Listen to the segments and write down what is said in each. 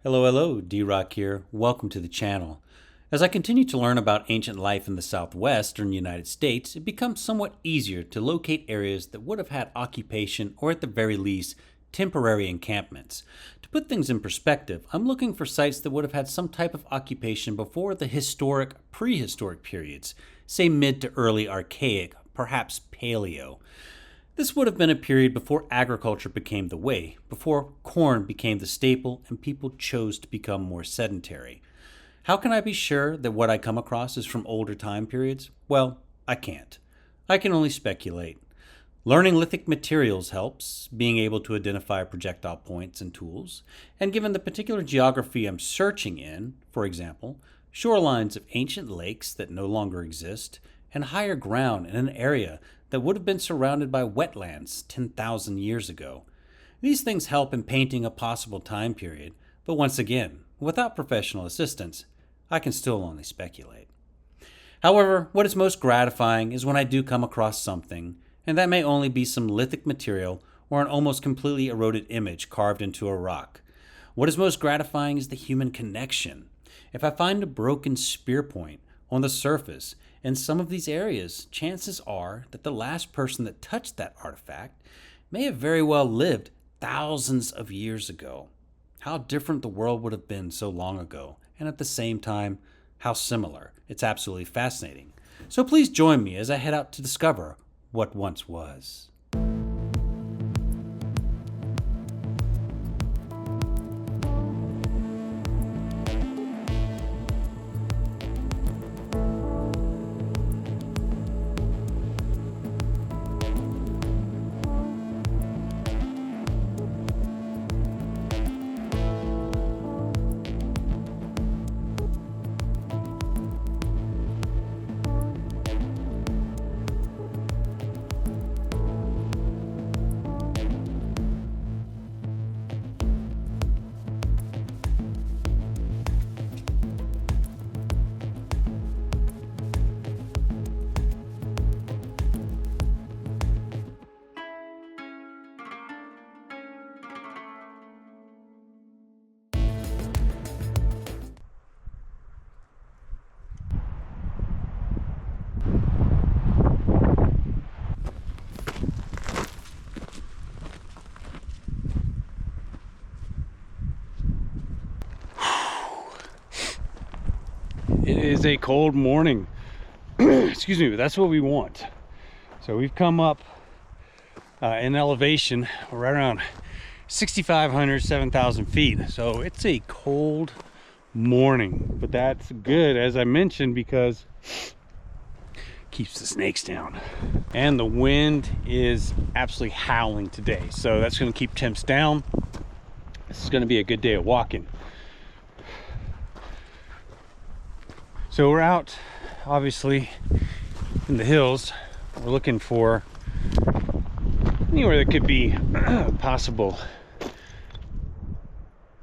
Hello, D-Rock here. Welcome to the channel. As I continue to learn about ancient life in the Southwestern United States, it becomes somewhat easier to locate areas that would have had occupation or at the very least, temporary encampments. To put things in perspective, I'm looking for sites that would have had some type of occupation before the historic, prehistoric periods, say mid to early archaic, perhaps paleo. This would have been a period before agriculture became the way, before corn became the staple and people chose to become more sedentary. How can I be sure that what I come across is from older time periods? Well, I can't. I can only speculate. Learning lithic materials helps, being able to identify projectile points and tools, and given the particular geography I'm searching in, for example, shorelines of ancient lakes that no longer exist, and higher ground in an area that would have been surrounded by wetlands 10,000 years ago. These things help in painting a possible time period, but once again, without professional assistance, I can still only speculate. However, what is most gratifying is when I do come across something, and that may only be some lithic material or an almost completely eroded image carved into a rock. What is most gratifying is the human connection. If I find a broken spear point on the surface in some of these areas, chances are that the last person that touched that artifact may have very well lived thousands of years ago. How different the world would have been so long ago, and at the same time, how similar. It's absolutely fascinating. So please join me as I head out to discover what once was. It is a cold morning. Excuse me, but that's what we want. So we've come up in elevation right around 6,500, 7,000 feet. So it's a cold morning, but that's good, as I mentioned, because it keeps the snakes down. And the wind is absolutely howling today. So that's going to keep temps down. This is going to be a good day of walking. So we're out, obviously, in the hills. We're looking for anywhere that could be possible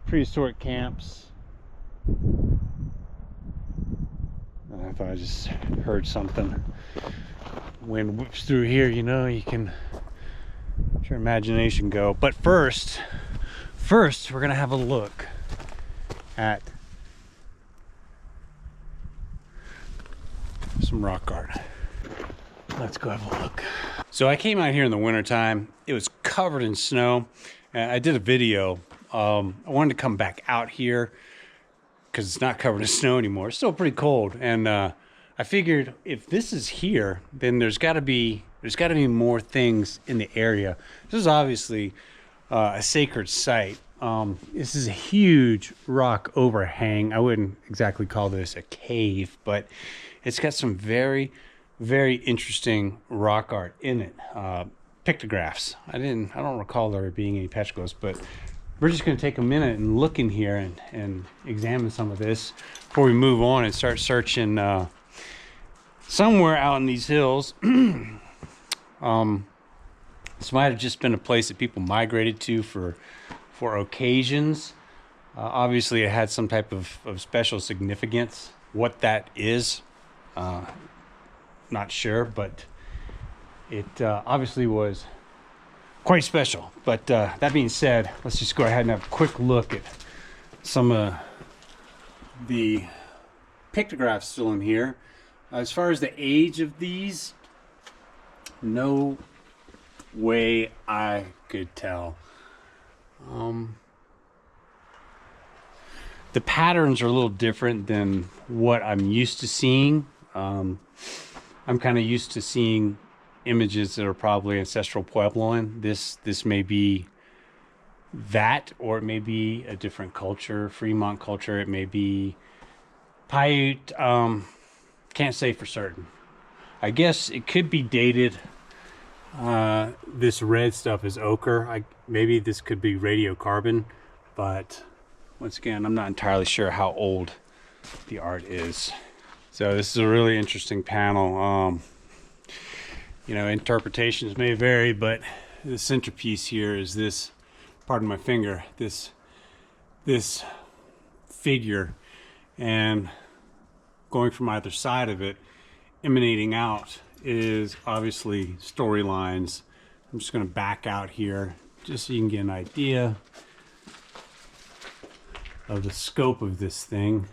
prehistoric camps. I thought I just heard something. Wind whips through here, you know, you can let your imagination go. But first, we're gonna have a look at some rock art. Let's go have a look. So I came out here in the wintertime. It was covered in snow. And I did a video. I wanted to come back out here because it's not covered in snow anymore. It's still pretty cold. And I figured if this is here, then there's got to be more things in the area. This is obviously a sacred site. This is a huge rock overhang. I wouldn't exactly call this a cave, but it's got some very, very interesting rock art in it. Pictographs. I don't recall there being any petroglyphs, but we're just going to take a minute and look in here and examine some of this before we move on and start searching somewhere out in these hills. This might have just been a place that people migrated to for occasions. Obviously, it had some type of special significance. What that is, not sure, but it obviously was quite special. But that being said, let's just go ahead and have a quick look at some of the pictographs still in here. As far as the age of these, no way I could tell. The patterns are a little different than what I'm used to seeing. I'm kind of used to seeing images that are probably ancestral Puebloan. This may be that, or it may be a different culture, Fremont culture. It may be Paiute. Can't say for certain. I guess it could be dated. This red stuff is ochre. Maybe this could be radiocarbon, but once again, I'm not entirely sure how old the art is. So this is a really interesting panel. You know, interpretations may vary, but the centerpiece here is this, pardon my finger, this figure, and going from either side of it, emanating out, is obviously storylines. I'm just going to back out here just so you can get an idea of the scope of this thing.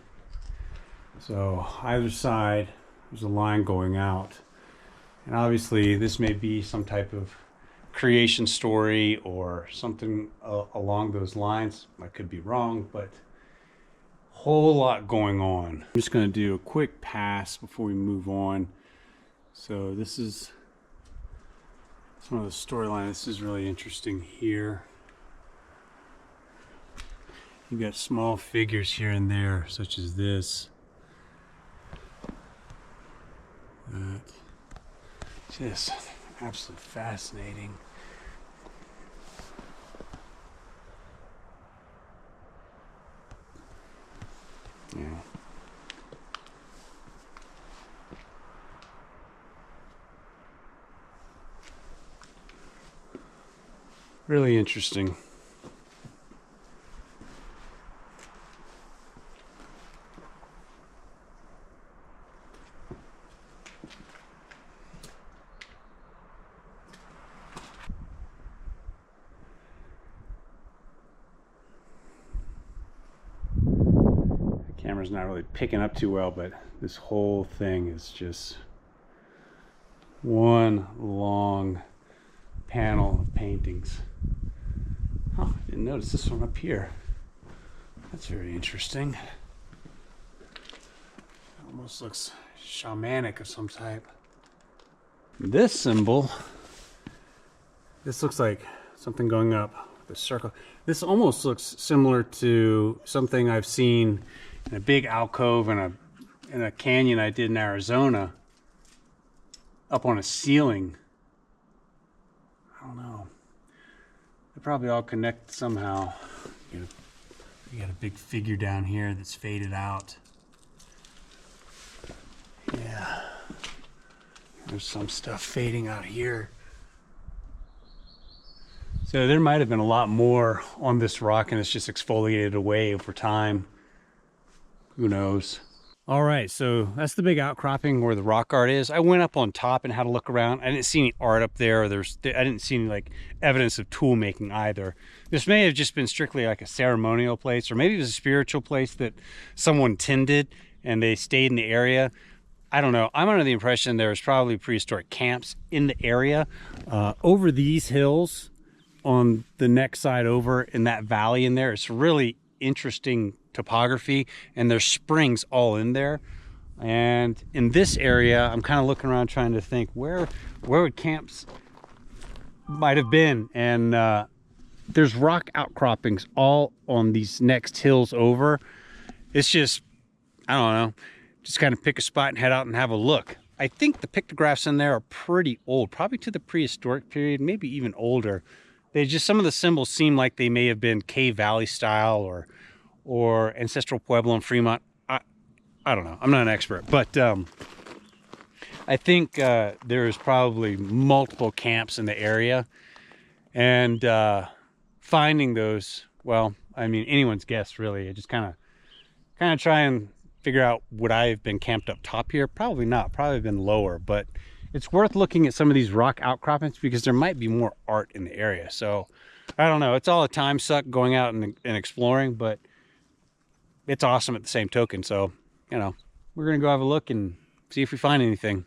So either side there's a line going out, and obviously this may be some type of creation story or something along those lines. I could be wrong, but whole lot going on. I'm just going to do a quick pass before we move on. So this is some of the storyline. This is really interesting here. You got small figures here and there, such as this. Just absolutely fascinating. Yeah. Really interesting. Camera's not really picking up too well, but this whole thing is just one long panel of paintings. Oh, I didn't notice this one up here. That's very interesting. Almost looks shamanic of some type. This symbol, this looks like something going up the circle. This almost looks similar to something I've seen in a big alcove in a canyon I did in Arizona, up on a ceiling. I don't know. They probably all connect somehow. You got a big figure down here that's faded out. Yeah. There's some stuff fading out here. So there might have been a lot more on this rock, and it's just exfoliated away over time. Who knows? All right, so that's the big outcropping where the rock art is. I went up on top and had a look around. I didn't see any art up there. I didn't see any like evidence of tool making either. This may have just been strictly like a ceremonial place, or maybe it was a spiritual place that someone tended and they stayed in the area. I don't know. I'm under the impression there was probably prehistoric camps in the area. Over these hills on the next side over in that valley in there, it's really interesting topography, and there's springs all in there. And in this area, I'm kind of looking around trying to think where would camps might have been, and there's rock outcroppings all on these next hills over. It's just, I don't know, just kind of pick a spot and head out and have a look. I think the pictographs in there are pretty old, probably to the prehistoric period, maybe even older. They just, some of the symbols seem like they may have been Cave Valley style or ancestral Pueblo and Fremont. I don't know. I'm not an expert, but I think there is probably multiple camps in the area, and finding those, well, I mean, anyone's guess really. I just kind of try and figure out, would I have been camped up top here? Probably not. Probably been lower, but it's worth looking at some of these rock outcroppings because there might be more art in the area. So I don't know. It's all a time suck going out and exploring, but it's awesome at the same token. So, you know, we're gonna go have a look and see if we find anything.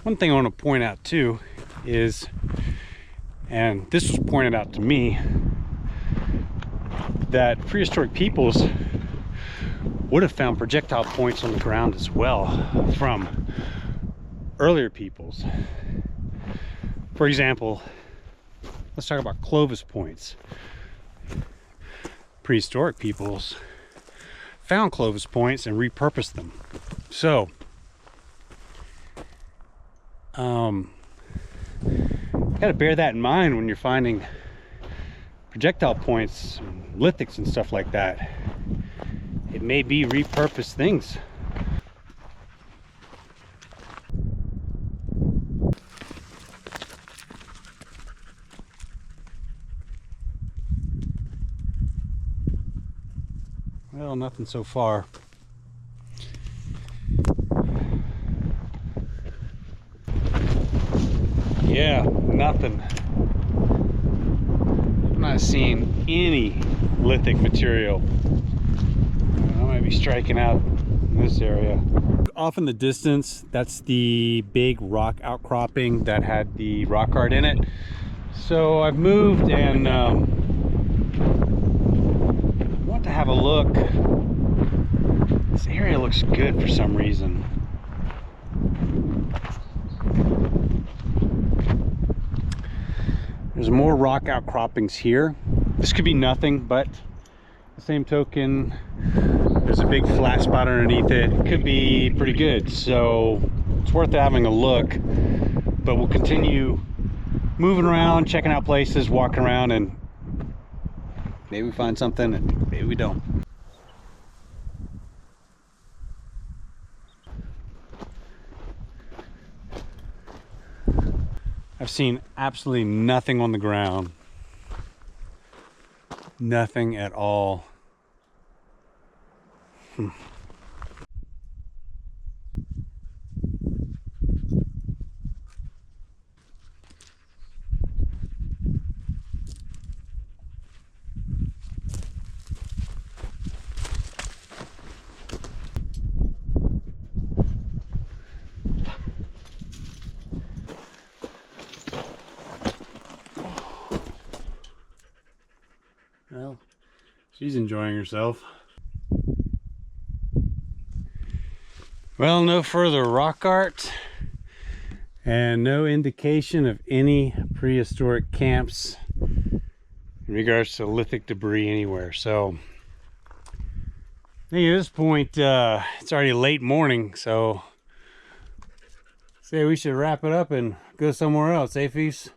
One thing I want to point out too is, and this was pointed out to me, that prehistoric peoples would have found projectile points on the ground as well from earlier peoples. For example, let's talk about Clovis points. Prehistoric peoples found Clovis points and repurposed them. So, got to bear that in mind when you're finding projectile points, lithics and stuff like that. It may be repurposed things. Well, nothing so far. Yeah, nothing. I'm not seeing any lithic material. I might be striking out in this area. Off in the distance, that's the big rock outcropping that had the rock art in it. So I've moved and want to have a look. This area looks good for some reason. There's more rock outcroppings here. This could be nothing, but the same token, there's a big flat spot underneath it. It could be pretty good, so it's worth having a look. But we'll continue moving around, checking out places, walking around, and maybe we find something and maybe we don't. I've seen absolutely nothing on the ground. Nothing at all. Well, she's enjoying herself. Well, no further rock art and no indication of any prehistoric camps in regards to lithic debris anywhere. So I think at this point it's already late morning, so say we should wrap it up and go somewhere else, eh, Feast?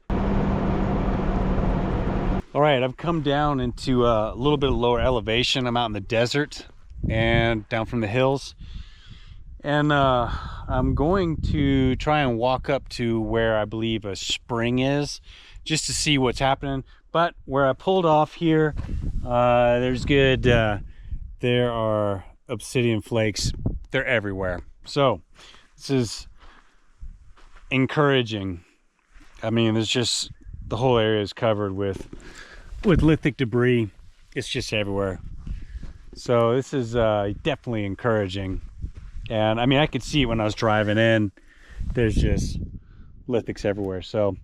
All right, I've come down into a little bit of lower elevation. I'm out in the desert and down from the hills. And I'm going to try and walk up to where I believe a spring is, just to see what's happening. But where I pulled off here, there are obsidian flakes. They're everywhere. So this is encouraging. I mean, there's just, the whole area is covered with lithic debris. It's just everywhere. So this is definitely encouraging. And I mean, I could see it when I was driving in. There's just lithics everywhere. So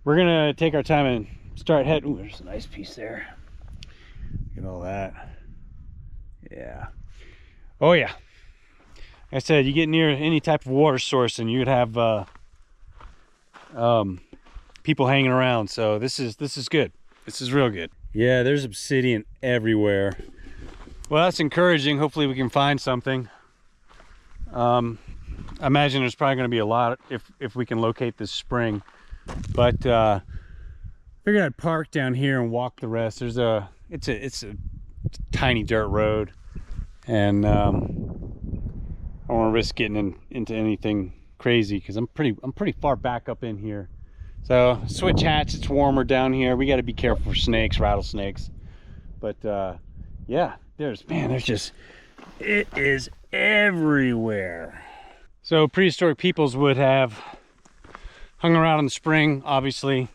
we're gonna take our time and start heading. Ooh, there's a nice piece there. Look at all that. Yeah. Oh yeah. Like I said, you get near any type of water source and you'd have people hanging around. So this is good. This is real good. Yeah, there's obsidian everywhere. Well, that's encouraging. Hopefully we can find something. I imagine there's probably going to be a lot if we can locate this spring. But figured I'd park down here and walk the rest. It's a tiny dirt road, and I don't want to risk getting into anything crazy because I'm pretty far back up in here. So switch hats. It's warmer down here. We got to be careful for snakes, rattlesnakes. But yeah, there's just, it is everywhere. So prehistoric peoples would have hung around in the spring, obviously,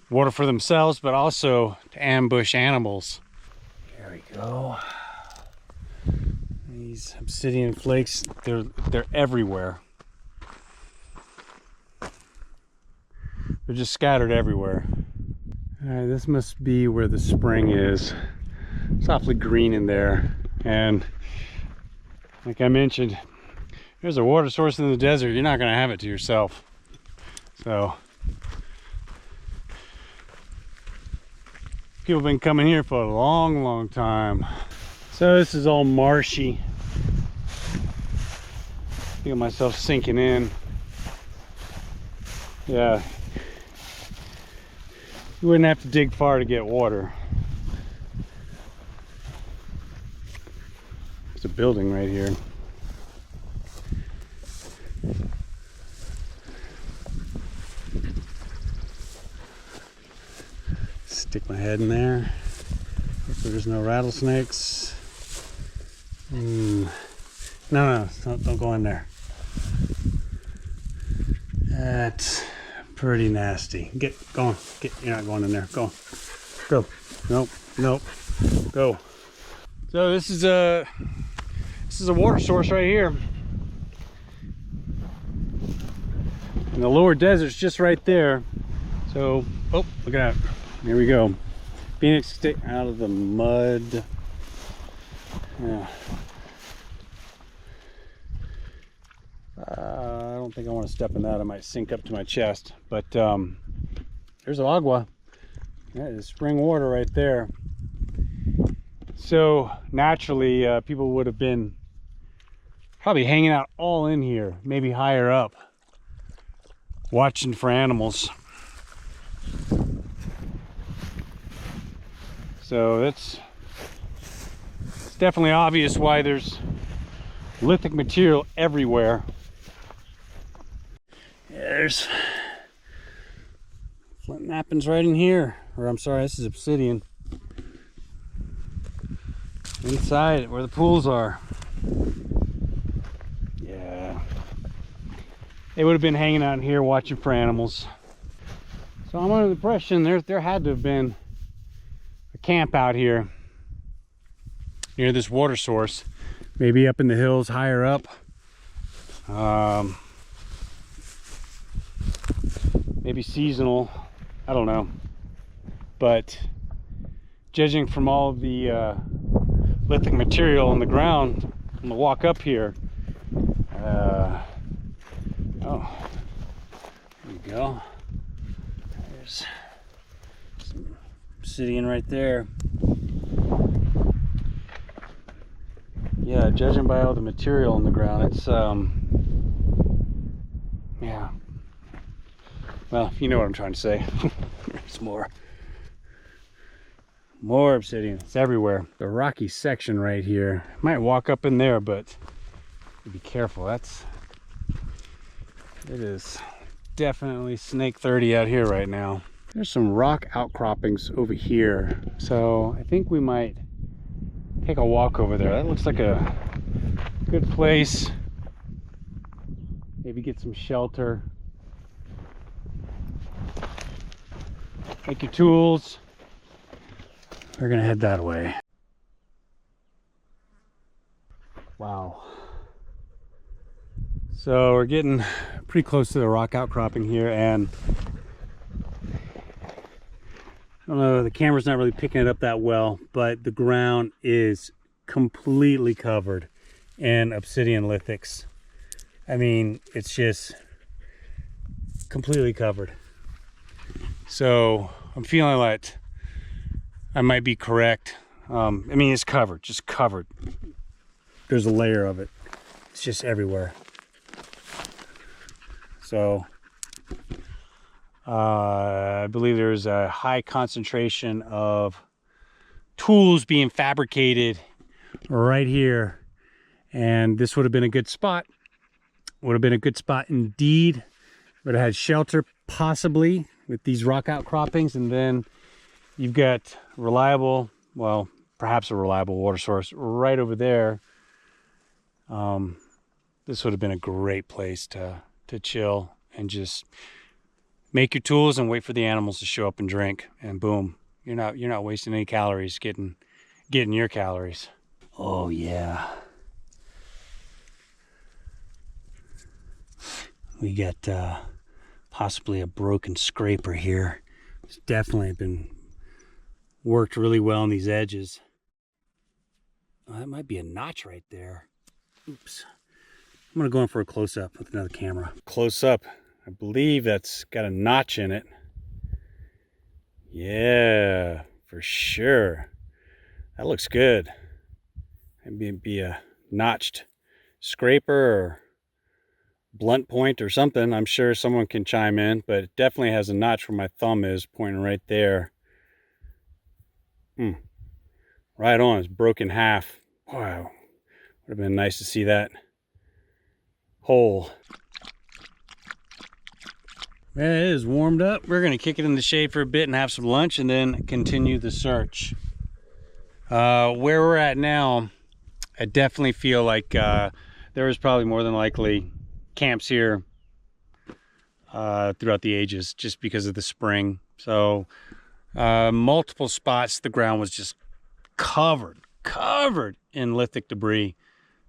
water for themselves, but also to ambush animals. There we go. These obsidian flakes, they're everywhere. They're just scattered everywhere. All right, this must be where the spring is. It's awfully green in there. And like I mentioned, there's a water source in the desert. You're not going to have it to yourself. So people have been coming here for a long, long time. So this is all marshy. Feel myself sinking in. Yeah. You wouldn't have to dig far to get water. There's a building right here. Stick my head in there. Hopefully there's no rattlesnakes. No, don't go in there. That's pretty nasty. Get going. You're not going in there. Go. Nope. Go. So this is a water source right here. And the lower desert's just right there. So, oh, look at that. Here we go. Phoenix stick out of the mud. Yeah. I don't think I want to step in that. I might sink up to my chest. But there's agua. That is spring water right there. So naturally, people would have been probably hanging out all in here, maybe higher up, watching for animals. So it's definitely obvious why there's lithic material everywhere. Yeah, there's flint nappings right in here. Or I'm sorry, this is obsidian. Inside where the pools are. Yeah. They would have been hanging out here watching for animals. So I'm under the impression there had to have been a camp out here near this water source. Maybe up in the hills higher up. Maybe seasonal. I don't know. But judging from all of the lithic material on the ground on the walk up here, oh, there you go. There's some obsidian right there. Yeah, judging by all the material on the ground, it's yeah. Well, you know what I'm trying to say. There's more obsidian. It's everywhere. The rocky section right here. Might walk up in there, but be careful. It is definitely snake 30 out here right now. There's some rock outcroppings over here, so I think we might take a walk over there. That looks like a good place. Maybe get some shelter. Take your tools. We're gonna head that way. Wow. So we're getting pretty close to the rock outcropping here, and I don't know, the camera's not really picking it up that well, but the ground is completely covered in obsidian lithics. I mean, it's just completely covered. So I'm feeling like I might be correct. I mean, it's covered, just covered. There's a layer of it. It's just everywhere. So I believe there's a high concentration of tools being fabricated right here. And this would have been a good spot. Would have been a good spot indeed. Would have had shelter possibly with these rock outcroppings, and then you've got reliable, well, perhaps a reliable water source right over there. This would have been a great place to chill and just make your tools and wait for the animals to show up and drink, and boom, you're not wasting any calories getting your calories. Oh yeah. We got possibly a broken scraper here. It's definitely been worked really well on these edges. Oh, that might be a notch right there. Oops. I'm gonna go in for a close-up with another camera. Close-up. I believe that's got a notch in it. Yeah, for sure. That looks good. Maybe it'd be a notched scraper or blunt point or something. I'm sure someone can chime in, but it definitely has a notch where my thumb is, pointing right there. Right on. It's broken half. Wow. Would have been nice to see that hole. It is warmed up. We're going to kick it in the shade for a bit and have some lunch and then continue the search. Where we're at now, I definitely feel like there was probably more than likely camps here throughout the ages just because of the spring. So multiple spots the ground was just covered in lithic debris.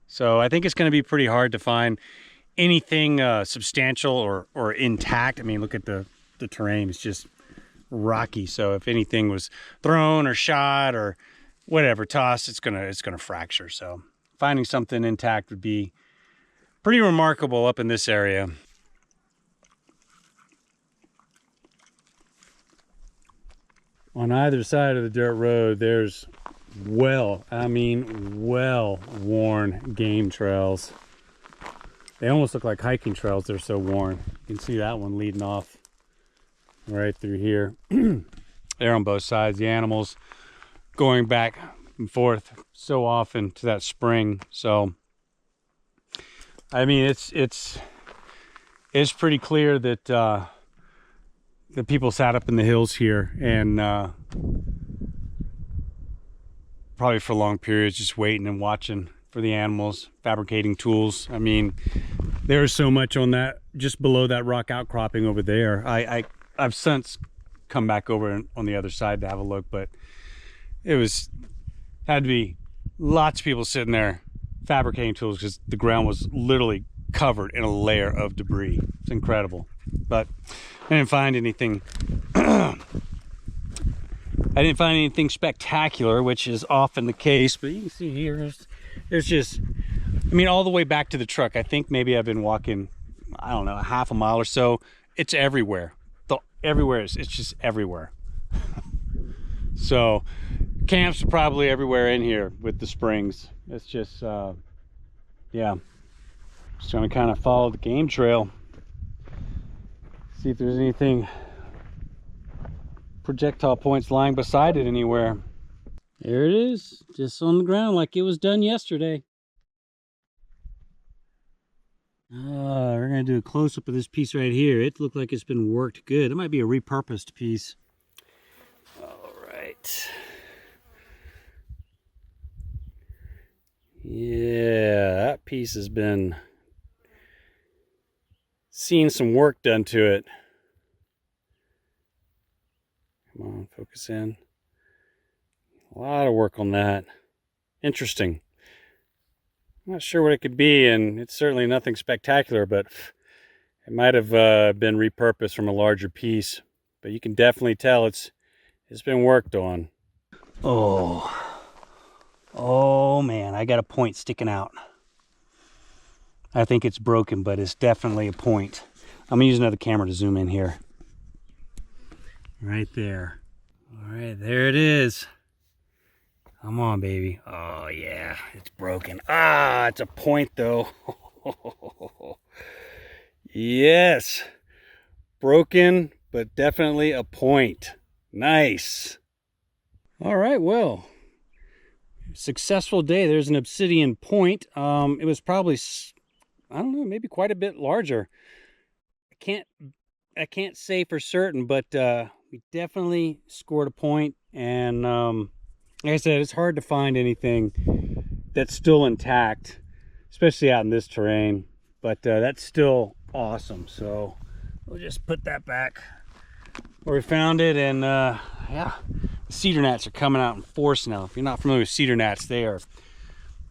So I think it's going to be pretty hard to find anything substantial or intact. I mean, look at the terrain. It's just rocky. So if anything was thrown or shot or whatever, tossed, it's gonna fracture. So finding something intact would be pretty remarkable up in this area. On either side of the dirt road, there's well-worn game trails. They almost look like hiking trails. They're so worn. You can see that one leading off right through here. They're on both sides. The animals going back and forth so often to that spring. So, I mean, it's pretty clear that the people sat up in the hills here and probably for long periods just waiting and watching for the animals, fabricating tools. I mean, there's so much on that, just below that rock outcropping over there. I've since come back over on the other side to have a look, but it had to be lots of people sitting there fabricating tools because the ground was literally covered in a layer of debris. It's incredible. But I didn't find anything spectacular, which is often the case, but you can see here there's just, I mean, all the way back to the truck. I think maybe I've been walking, I don't know, a half a mile or so. It's everywhere. Everywhere, it's just everywhere. So camps are probably everywhere in here with the springs. It's just, yeah. Just gonna kind of follow the game trail. See if there's anything, projectile points lying beside it anywhere. There it is, just on the ground like it was done yesterday. We're gonna do a close-up of this piece right here. It looked like it's been worked good. It might be a repurposed piece. All right. Yeah, that piece has been seen some work done to it. Come on, focus in. A lot of work on that. Interesting. I'm not sure what it could be, and it's certainly nothing spectacular, but it might have been repurposed from a larger piece. But you can definitely tell it's been worked on. Oh man, I got a point sticking out. I think it's broken, but it's definitely a point. I'm gonna use another camera to zoom in here. Right there. All right, there it is. Come on, baby. Oh yeah, it's broken. Ah, it's a point though. Yes. Broken, but definitely a point. Nice. All right, well, successful day. There's an obsidian point. It was probably, I don't know, maybe quite a bit larger. I can't say for certain, but we definitely scored a point. And like I said, it's hard to find anything that's still intact, especially out in this terrain. But that's still awesome. So we'll just put that back where we found it, and yeah, the cedar gnats are coming out in force now. If you're not familiar with cedar gnats, they are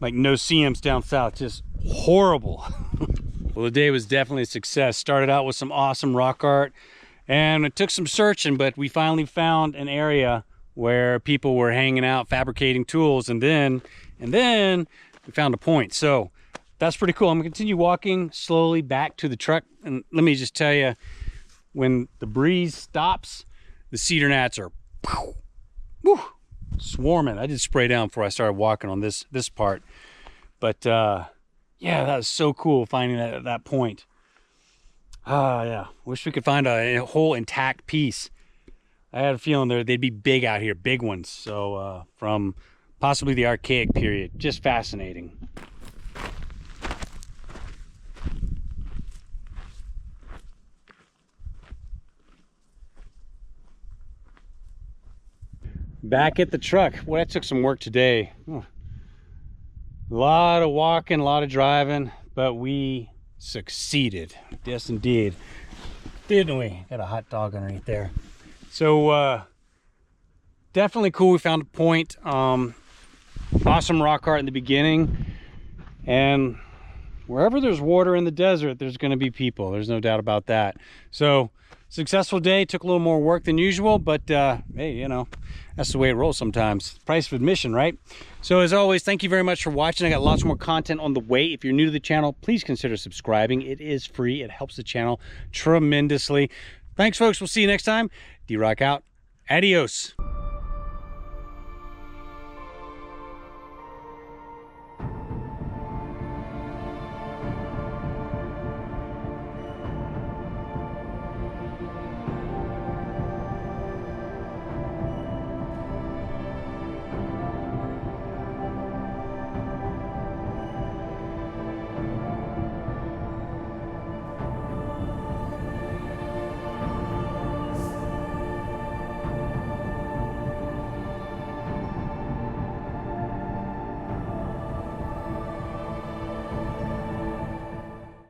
like no-see-ums down south, just horrible. Well, the day was definitely a success. Started out with some awesome rock art, and it took some searching, but we finally found an area where people were hanging out, fabricating tools, and then we found a point. So that's pretty cool. I'm gonna continue walking slowly back to the truck, and let me just tell you, when the breeze stops, the cedar gnats are swarming. I did spray down before I started walking on this part, but yeah, that was so cool finding that at that point. Yeah, wish we could find a whole intact piece. I had a feeling they'd be big out here, big ones. So from possibly the archaic period. Just fascinating. Back at the truck. Well, that took some work today. A lot of walking, a lot of driving, but we succeeded. Yes, indeed. Didn't we? Got a hot dog underneath there. So, definitely cool. We found a point. Awesome rock art in the beginning. And wherever there's water in the desert, there's going to be people. There's no doubt about that. So, successful day. Took a little more work than usual, but hey, you know, that's the way it rolls sometimes. Price of admission, right? So as always, thank you very much for watching. I got lots more content on the way. If you're new to the channel, please consider subscribing. It is free. It helps the channel tremendously. Thanks, folks. We'll see you next time. D-Rock out. Adios.